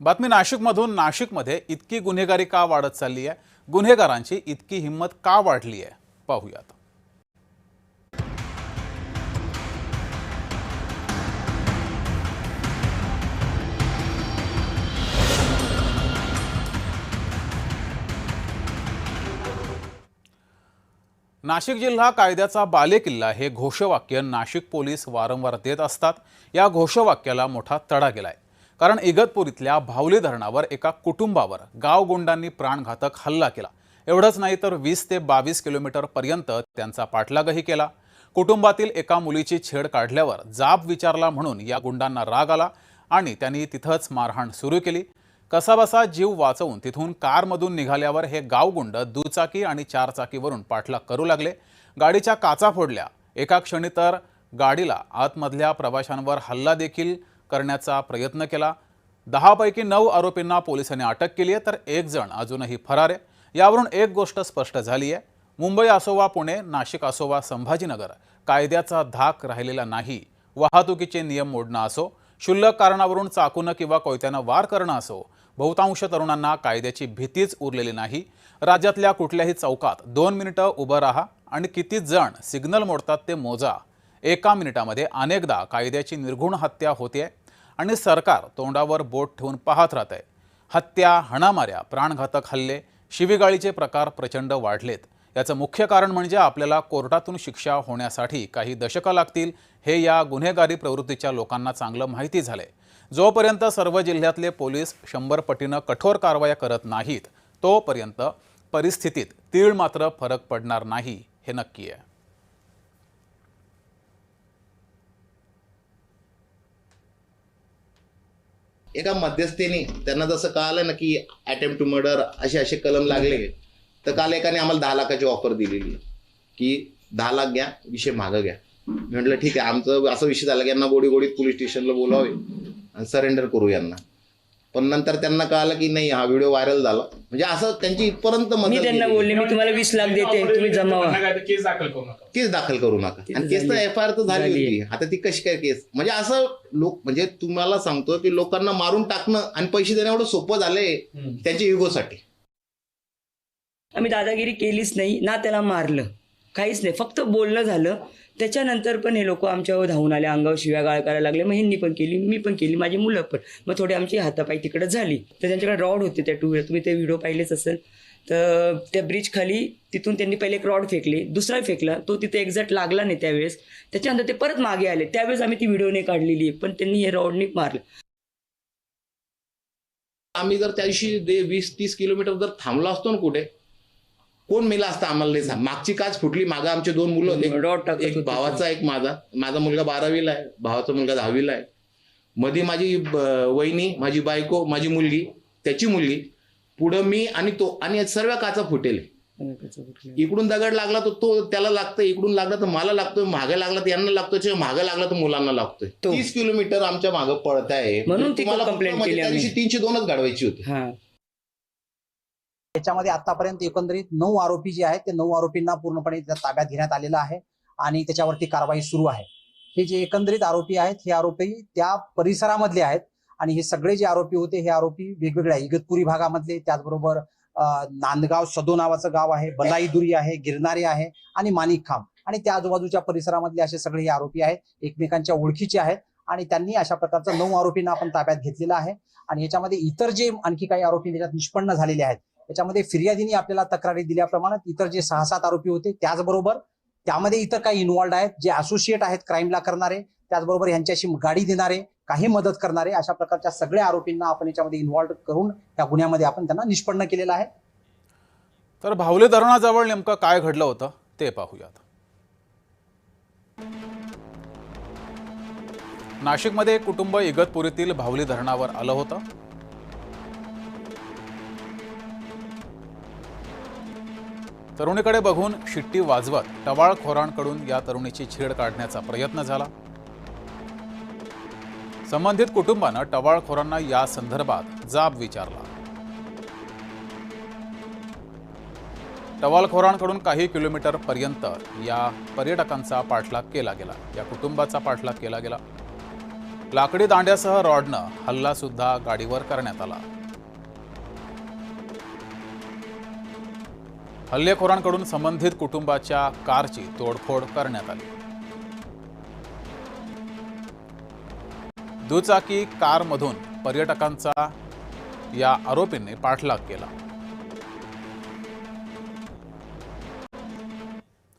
बातमी नाशिकमधून। नाशिकमध्ये इतकी गुन्हेगारी का वाढत चालली आहे? गुन्हेगारांची इतकी हिंमत का वाढली आहे? पाहूयात। नाशिक जिल्हा कायद्याचा बालेकिल्ला हे घोषवाक्य नाशिक पोलीस वारंवार देत असतात। या घोषवाक्याला मोठा तडा गेलाय, कारण इगतपुरीतल्या भावली धरणावर एका कुटुंबावर गावगुंडांनी प्राणघातक हल्ला केला। एवढंच नाही तर 20 ते 22 किलोमीटर पर्यंत त्यांचा पाठलागही केला। कुटुंबातील एका मुलीची छेड काढल्यावर जाब विचारला म्हणून या गुंडांना राग आला आणि त्यांनी तिथंच मारहाण सुरू केली। कसाबसा जीव वाचवून तिथून कारमधून निघाल्यावर हे गावगुंड दुचाकी आणि चारचाकीवरून पाठलाग करू लागले। गाडीच्या काचा फोडल्या। एका क्षणी तर गाडीला आतमधल्या प्रवाशांवर हल्ला देखील करण्याचा प्रयत्न केला। 10 पैकी 9 आरोपींना पोलिसांनी अटक केली आहे, तर एक जण अजूनही फरार आहे। यावरून एक गोष्ट स्पष्ट झाली आहे, मुंबई असो वा पुणे, नाशिक असो वा संभाजीनगर, कायद्याचा धाक राहिलेला नाही। वाहतुकीचे नियम मोडणं असो, क्षुल्लक कारणावरून चाकून किंवा कोयत्यानं वार करणं असो, बहुतांश तरुणांना कायद्याची भीतीच उरलेली नाही। राज्यातल्या कुठल्याही चौकात 2 मिनिटं उभं राहा आणि किती जण सिग्नल मोडतात ते मोजा। एका मिनिटामध्ये अनेकदा कायद्याची निर्घुण हत्या होते आणि सरकार तोंडावर बोट ठेवून पाहत राहतंय। हत्या, हाणामाऱ्या, प्राणघातक हल्ले, शिवीगाळीचे प्रकार प्रचंड वाढलेत। याचं मुख्य कारण म्हणजे आपल्याला कोर्टातून शिक्षा होण्यासाठी काही दशकं लागतील हे या गुन्हेगारी प्रवृत्तीच्या लोकांना चांगलं माहिती झालंय। जोपर्यंत सर्व जिल्ह्यातले पोलीस 100 पटीनं कठोर कारवाया करत नाहीत, तोपर्यंत परिस्थितीत तीळ मात्र फरक पडणार नाही हे नक्की आहे। एका मध्यस्थीने त्यांना जसं कळालं ना की अटेम्प्ट टू मर्डर असे कलम लागले, तर काल एकाने आम्हाला 10 लाखाची ऑफर दिलेली की 10 लाख घ्या, विषय मागं घ्या। म्हटलं ठीक आहे। आमचं असं विषय झाला की यांना गोडीत पोलीस स्टेशनला बोलावे आणि सरेंडर करू यांना। पण नंतर त्यांना कळालं की नाही, हा व्हिडिओ व्हायरल झाला, म्हणजे असं त्यांची इथपर्यंत मी त्यांना बोलले मी तुम्हाला 20 लाख देते, तुम्ही जमावा, केस दाखल करू नका। आणि केस तर FIR तर झाली होती, आता ती कशी काय केस? म्हणजे असं लोक, म्हणजे तुम्हाला सांगतो की लोकांना मारून टाकणं आणि पैसे देणं एवढं सोपं झालंय त्यांच्या युगोसाठी। आम्ही दादागिरी केलीच नाही ना, त्याला मारलं काहीच नाही, फक्त बोलणं झालं। त्याच्यानंतर पण हे लोक आमच्यावर धावून आले, अंगावर शिव्या गाळ करायला लागले। मग ह्यांनी पण केली, मी पण केली, माझी मुलं पण। मग थोडी आमची हातापाई तिकडे झाली। तर त्यांच्याकडे रॉड होते त्या 2 व्हीलर, तुम्ही ते व्हिडिओ पाहिलेच असेल। तर त्या ब्रिज खाली तिथून त्यांनी पहिले एक रॉड फेकले, दुसरा फेकला, तो तिथे एक्झॅक्ट लागला नाही त्यावेळेस। त्याच्यानंतर ते परत मागे आले, त्यावेळेस आम्ही ती व्हिडिओने काढलेली आहे, पण त्यांनी हे रॉडनी मारलं। आम्ही जर त्या दिवशी 20-30 किलोमीटर जर थांबलो असतो ना कुठे, कोण मेला असता आम्हाला नाही सांग। मागची काच फुटली, मागं आमचे 2 मुलं, एक भावाचा एक माझा मुलगा 12वीला आहे, भावाचा मुलगा 10वीला आहे। मध्ये माझी वहिनी, माझी बायको, माझी मुलगी, त्याची मुलगी, पुढं मी आणि तो, आणि सर्व काचा फुटेल। इकडून दगड लागला तर तो त्याला लागतोय, इकडून लागला तर मला लागतोय, मागे लागला तर यांना लागतोय, मागे लागला तर मुलांना लागतोय। 30 किलोमीटर आमच्या मागं पळत आहे, म्हणून तुम्हाला कंप्लेंट केली त्या दिवशी 302च गाडवायची होती। याच्यामध्ये आतापर्यंत एकंदरीत 9 आरोपी जे आहेत ते 9 आरोपींना पूर्णपणे ताब्यात घेण्यात आलेलं आहे आणि त्याच्यावरती कारवाई सुरू आहे। हे जे एकंदरीत आरोपी आहेत, हे आरोपी त्या परिसरामधले आहेत आणि हे सगळे जे आरोपी होते, हे आरोपी वेगवेगळ्या इगतपुरी भागामधले, त्याचबरोबर नांदगाव सदो नावाचं गाव आहे, बलाईदुरी आहे, गिरणारे आहे आणि माणिकखांब आणि त्या आजूबाजूच्या परिसरामधले असे सगळे हे आरोपी आहेत, एकमेकांच्या ओळखीचे आहेत आणि त्यांनी अशा प्रकारचं 9 आरोपींना आपण ताब्यात घेतलेलं आहे। आणि याच्यामध्ये इतर जे आणखी काही आरोपी त्याच्यात निष्पन्न झालेले आहेत, त्याच्यामध्ये फिर्यादीने आपल्याला तक्रारी दिल्याप्रमाणे इतर जे 6-7 आरोपी होते, त्याचबरोबर त्यामध्ये इतर काही इन्व्हॉल्ड आहेत, जे असोसिएट आहेत क्राईमला करणारे, त्याचबरोबर यांच्याशी गाडी देणारे, काही मदत करणारे, अशा प्रकारच्या सगळ्या आरोपींना आपण याच्यामध्ये इन्व्हॉल्व करून या गुन्ह्यामध्ये आपण त्यांना निष्पन्न केलेलं आहे। तर भावली धरणाजवळ नेमकं काय घडलं होतं ते पाहूयात। नाशिकमध्ये एक कुटुंब इगतपुरीतील भावली धरणावर आलं होतं। तरुणीकडे बघून शिट्टी वाजवत टवाळखोरांकडून या तरुणीची छेड काढण्याचा प्रयत्न झाला। संबंधित कुटुंबानं टवाळखोरांना या संदर्भात जाब विचारला। टवाळखोरांकडून काही किलोमीटर पर्यंत या पर्यटकांचा पाठलाग केला गेला, या कुटुंबाचा पाठलाग केला गेला। लाकडी दांड्यासह रॉडनं हल्ला सुद्धा गाडीवर करण्यात आला. हल्लेखोरांकडून संबंधित कुटुंबाच्या कारची तोडफोड करण्यात आली. दुचाकी कारमधून पर्यटकांचा या आरोपींनी पाठलाग केला.